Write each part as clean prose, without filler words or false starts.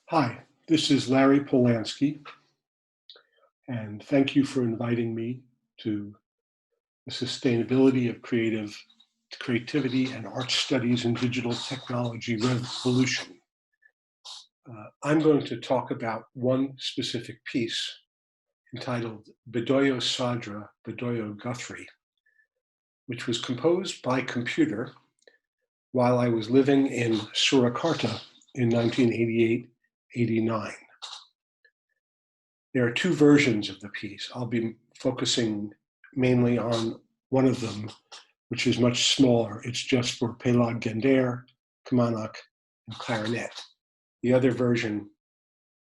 Hi, this is Larry Polansky, and thank you for inviting me to the Sustainability of Creativity and Art Studies in Digital Technology Revolution. I'm going to talk about one specific piece entitled Bedhaya Sadra, Bedhaya Guthrie, which was composed by computer while I was living in Surakarta in 1988-89. There are two versions of the piece. I'll be focusing mainly on one of them, which is much smaller. It's just for pelog, kemanak, and clarinet. The other version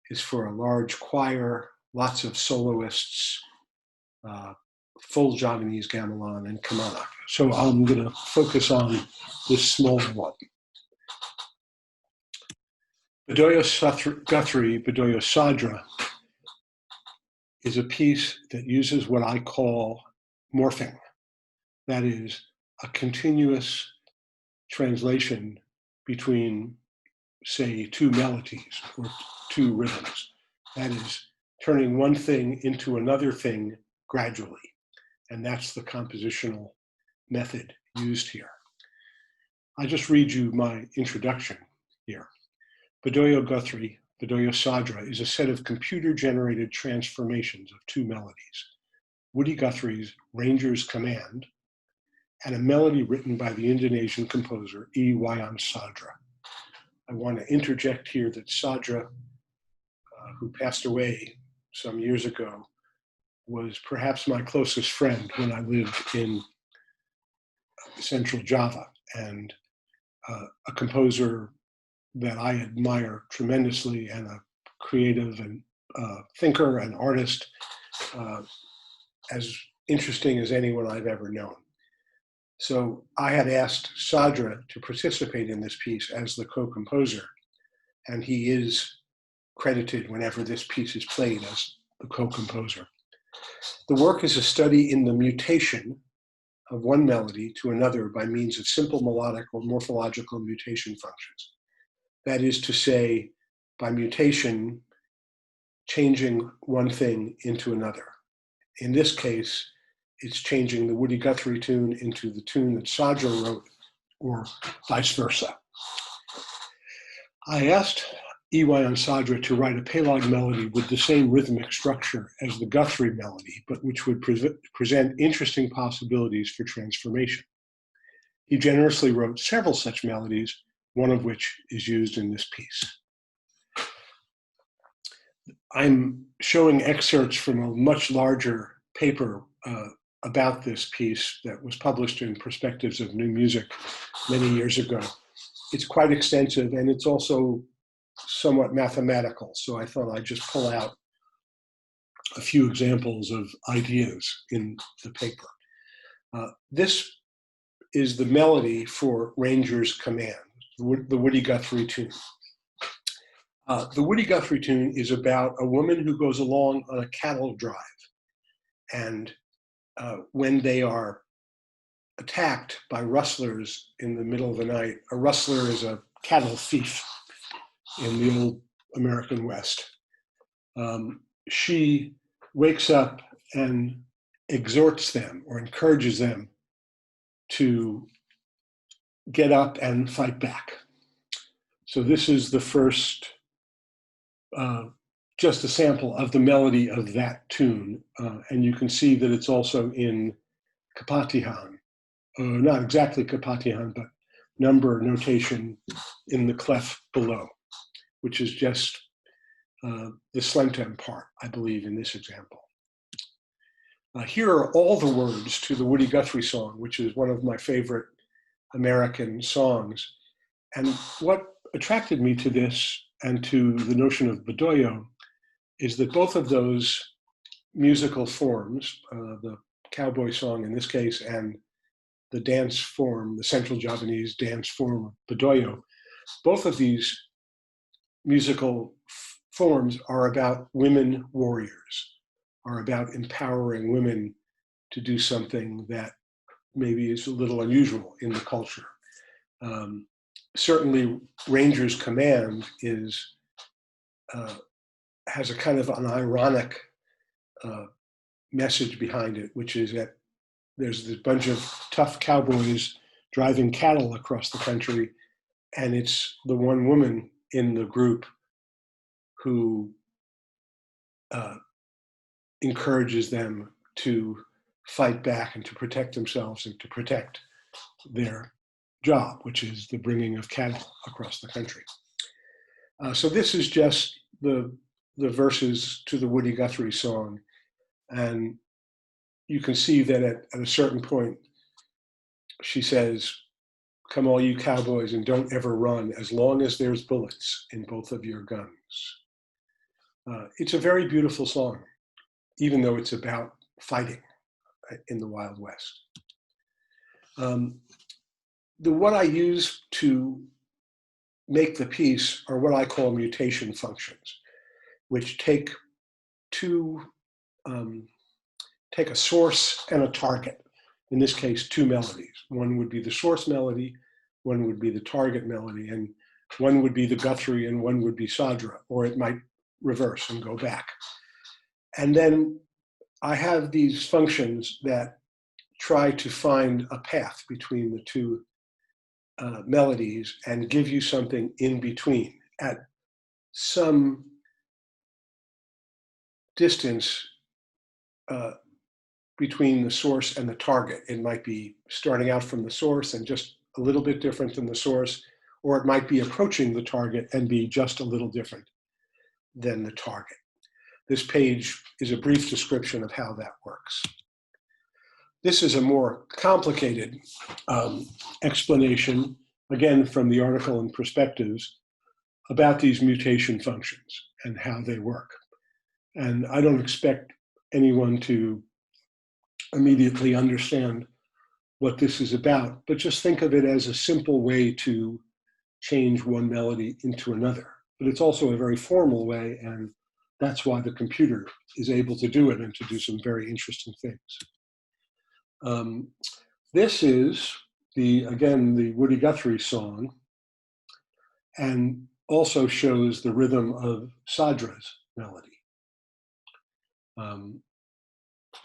is for a large choir, lots of soloists, full Javanese gamelan, and kemanak. So I'm going to focus on this smaller one. Bedhaya Guthrie, Bedhaya Sadra, is a piece that uses what I call morphing. That is a continuous translation between, say, two melodies or two rhythms. That is turning one thing into another thing gradually. And that's the compositional method used here. I just read you my introduction here. Bedhaya Guthrie, Bedhaya Sadra is a set of computer-generated transformations of two melodies, Woody Guthrie's Ranger's Command and a melody written by the Indonesian composer Wayan Sadra. I want to interject here that Sadra, who passed away some years ago, was perhaps my closest friend when I lived in Central Java, and a composer that I admire tremendously, and a creative and thinker and artist as interesting as anyone I've ever known. So I had asked Sadra to participate in this piece as the co-composer, and he is credited whenever this piece is played as the co-composer. The work is a study in the mutation of one melody to another by means of simple melodic or morphological mutation functions. That is to say, by mutation, changing one thing into another. In this case, it's changing the Woody Guthrie tune into the tune that Sadra wrote, or vice versa. I asked Wayan Sadra to write a pelog melody with the same rhythmic structure as the Guthrie melody, but which would present interesting possibilities for transformation. He generously wrote several such melodies, one of which is used in this piece. I'm showing excerpts from a much larger paper about this piece that was published in Perspectives of New Music many years ago. It's quite extensive, and it's also somewhat mathematical, so I thought I'd just pull out a few examples of ideas in the paper. This is the melody for Ranger's Command, the Woody Guthrie tune. The Woody Guthrie tune is about a woman who goes along on a cattle drive, and when they are attacked by rustlers in the middle of the night, a rustler is a cattle thief in the old American West. She wakes up and exhorts them or encourages them to get up and fight back. So this is the first, just a sample of the melody of that tune. And you can see that it's also in kepatihan, not exactly kepatihan, but number notation in the clef below, which is just the slentem part, I believe, in this example. Here are all the words to the Woody Guthrie song, which is one of my favorite American songs. And what attracted me to this and to the notion of Bedhaya is that both of those musical forms, the cowboy song in this case, and the dance form, the Central Javanese dance form of Bedhaya, both of these musical forms are about women warriors, are about empowering women to do something that maybe is a little unusual in the culture. Certainly, Ranger's Command is has a kind of an ironic message behind it, which is that there's this bunch of tough cowboys driving cattle across the country, and it's the one woman in the group who encourages them to fight back and to protect themselves and to protect their job, which is the bringing of cattle across the country. So this is just the verses to the Woody Guthrie song. And you can see that at a certain point, she says, "Come all you cowboys and don't ever run as long as there's bullets in both of your guns." It's a very beautiful song, even though it's about fighting in the Wild West. What I use to make the piece are what I call mutation functions, which take take a source and a target. In this case, two melodies. One would be the source melody, one would be the target melody, and one would be the Guthrie and one would be Sadra, or it might reverse and go back. And then I have these functions that try to find a path between the two melodies and give you something in between at some distance between the source and the target. It might be starting out from the source and just a little bit different than the source, or it might be approaching the target and be just a little different than the target. This page is a brief description of how that works. This is a more complicated explanation, again from the article and perspectives, about these mutation functions and how they work. And I don't expect anyone to immediately understand what this is about, but just think of it as a simple way to change one melody into another. But it's also a very formal way, and that's why the computer is able to do it and to do some very interesting things. This is, again, the Woody Guthrie song, and also shows the rhythm of Sadra's melody,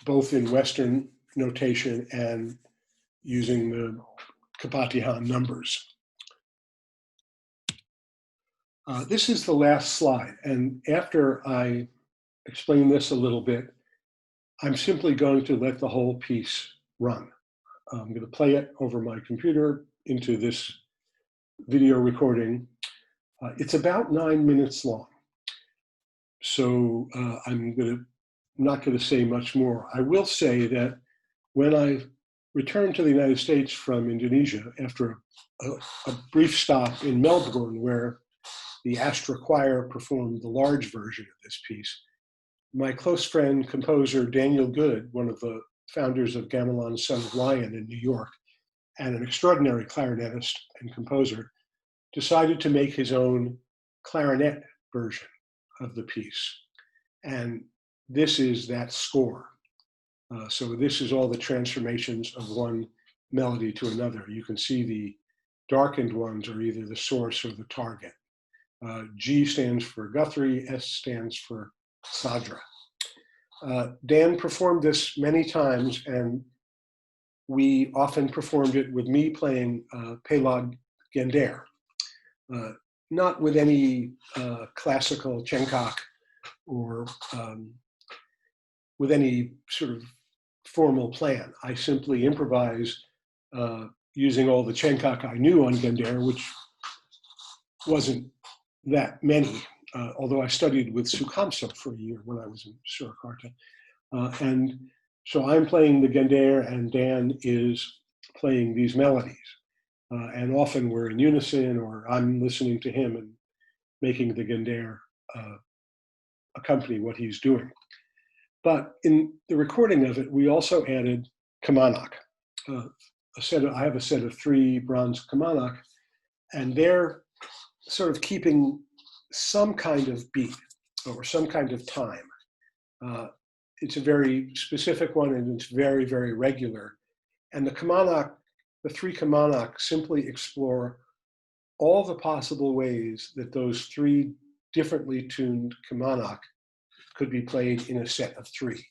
both in Western notation and using the compotition numbers. This is the last slide, and after I explain this a little bit, I'm simply going to let the whole piece run. I'm going to play it over my computer into this video recording. It's about 9 minutes long, so I'm not going to say much more. I will say that when I returned to the United States from Indonesia after a brief stop in Melbourne, where the Astra Choir performed the large version of this piece, my close friend, composer Daniel Good, one of the founders of Gamelan's Son of Lion in New York, and an extraordinary clarinetist and composer, decided to make his own clarinet version of the piece. And this is that score. So this is all the transformations of one melody to another. You can see the darkened ones are either the source or the target. G stands for Guthrie, S stands for Sadra. Dan performed this many times, and we often performed it with me playing pelog gendare, not with any classical chenkak or with any sort of formal plan. I simply improvised using all the chenkak I knew on gendare, which wasn't that many, although I studied with Sukamso for a year when I was in Surakarta. And so I'm playing the gendare and Dan is playing these melodies. And often we're in unison, or I'm listening to him and making the gendare accompany what he's doing. But in the recording of it, we also added kemanak. I have a set of 3 bronze kemanak, and they're sort of keeping some kind of beat or some kind of time. It's a very specific one, and it's very, very regular. And the kemanak, the 3 kemanak, simply explore all the possible ways that those 3 differently tuned kemanak could be played in a set of three.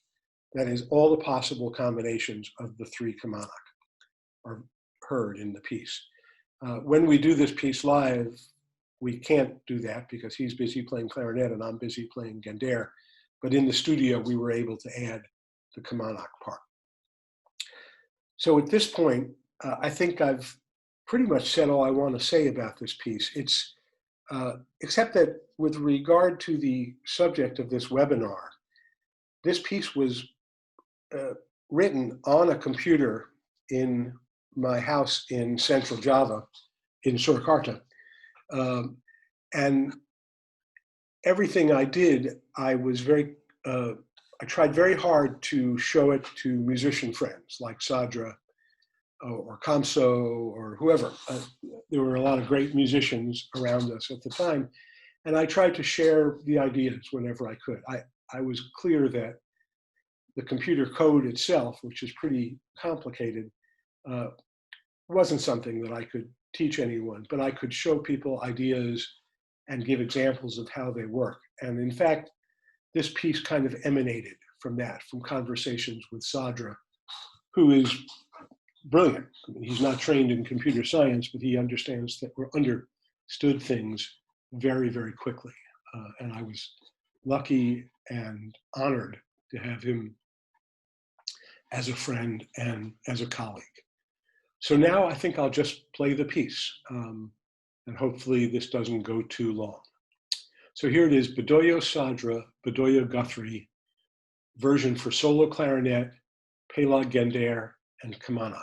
That is, all the possible combinations of the three kemanak are heard in the piece. When we do this piece live, we can't do that because he's busy playing clarinet and I'm busy playing gendare. But in the studio, we were able to add the kemanak part. So at this point, I think I've pretty much said all I want to say about this piece. It's, except that with regard to the subject of this webinar, this piece was written on a computer in my house in Central Java, in Surakarta. And everything I did, I tried very hard to show it to musician friends like Sadra or Kamso or whoever. There were a lot of great musicians around us at the time. And I tried to share the ideas whenever I could. I was clear that the computer code itself, which is pretty complicated, wasn't something that I could teach anyone, but I could show people ideas and give examples of how they work. And in fact, this piece kind of emanated from that, from conversations with Sadra, who is brilliant. I mean, he's not trained in computer science, but he understands that or understood things very, very quickly. And I was lucky and honored to have him as a friend and as a colleague. So now I think I'll just play the piece, and hopefully this doesn't go too long. So here it is, Bedhaya Sadra, Bedhaya Guthrie, version for solo clarinet, pelog gendare, and kemanak.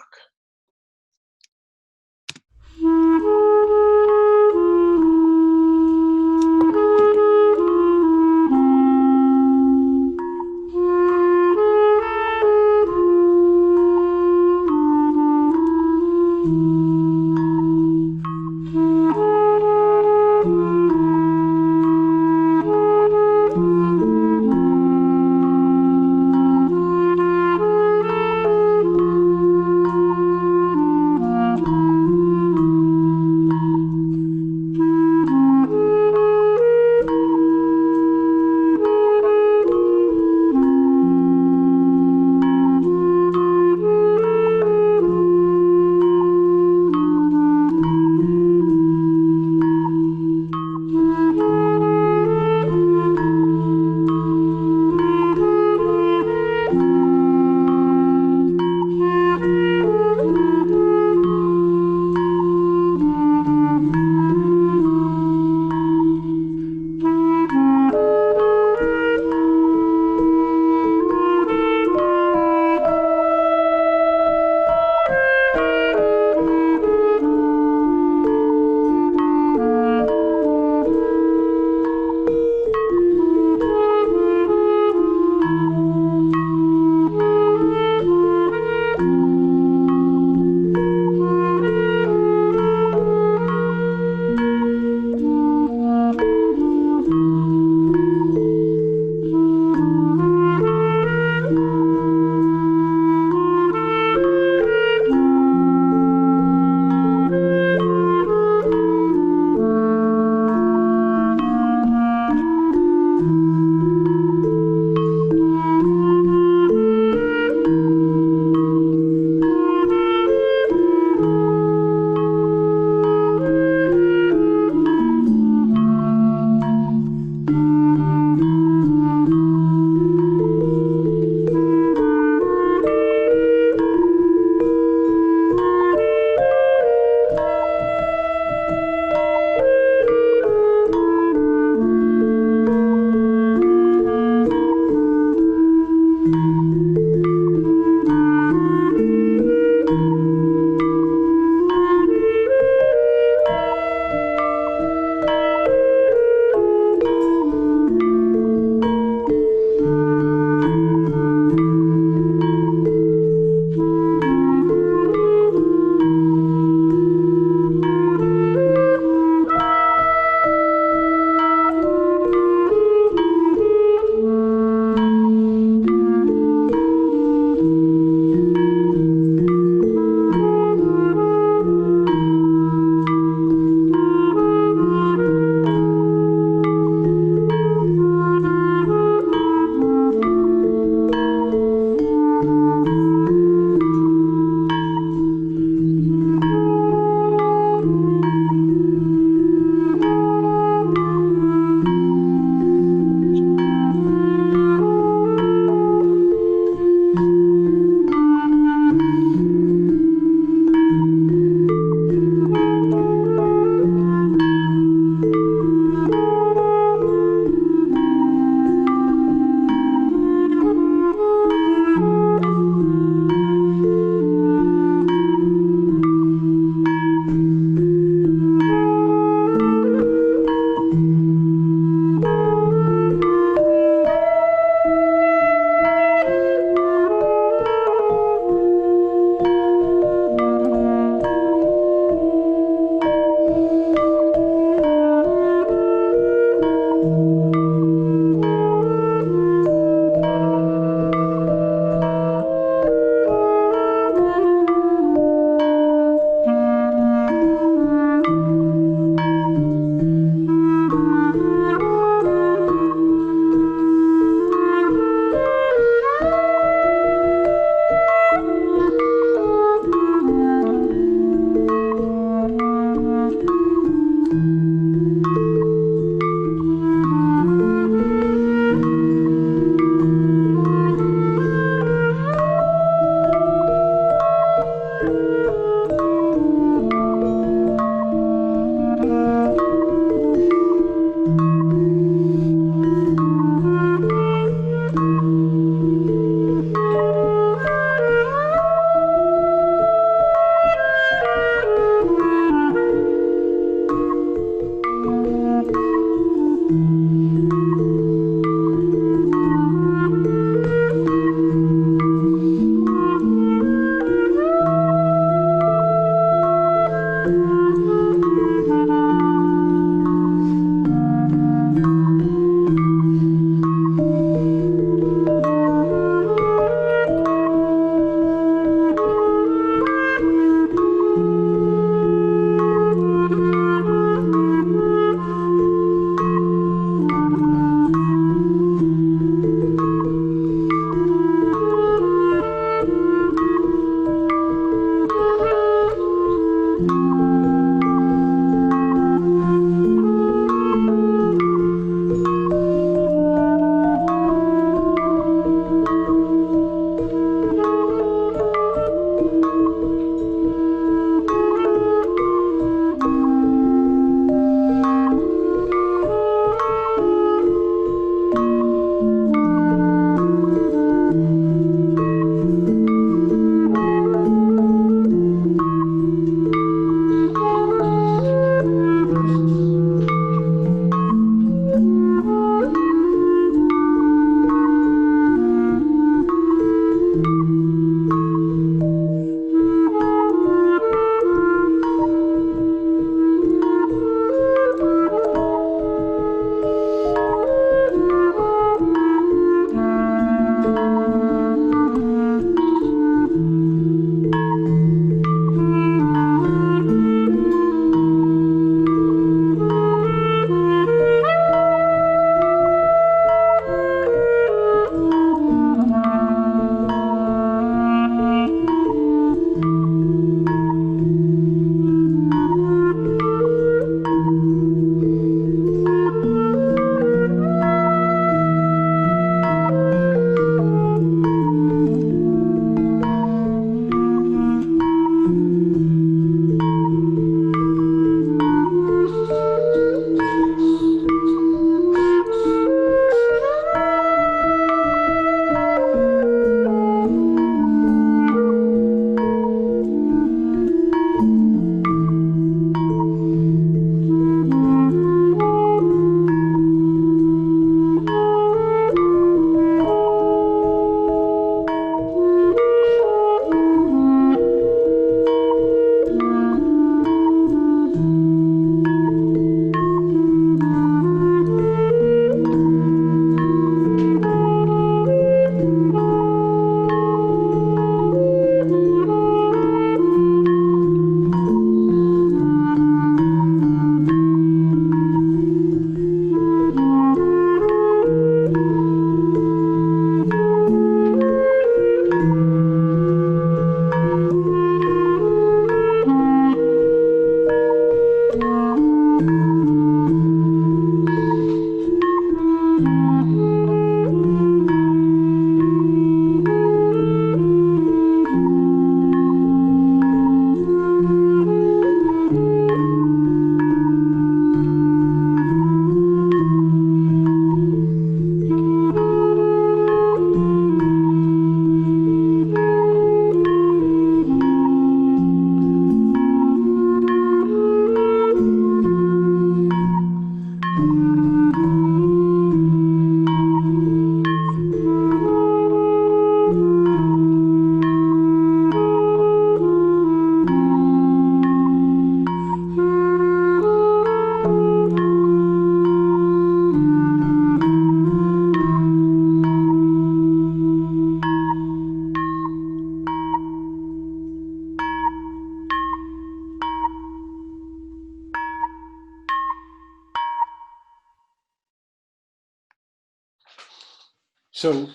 So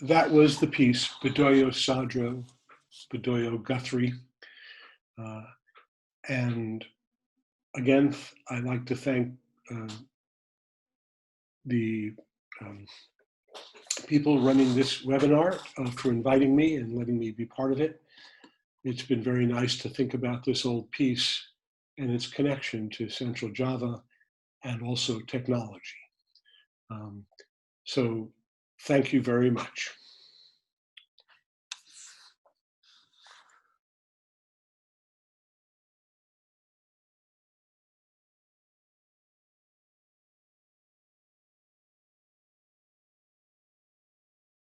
that was the piece, Bedhaya Sadra, Bedhaya Guthrie. And again, I'd like to thank the people running this webinar for inviting me and letting me be part of it. It's been very nice to think about this old piece and its connection to Central Java and also technology. So thank you very much.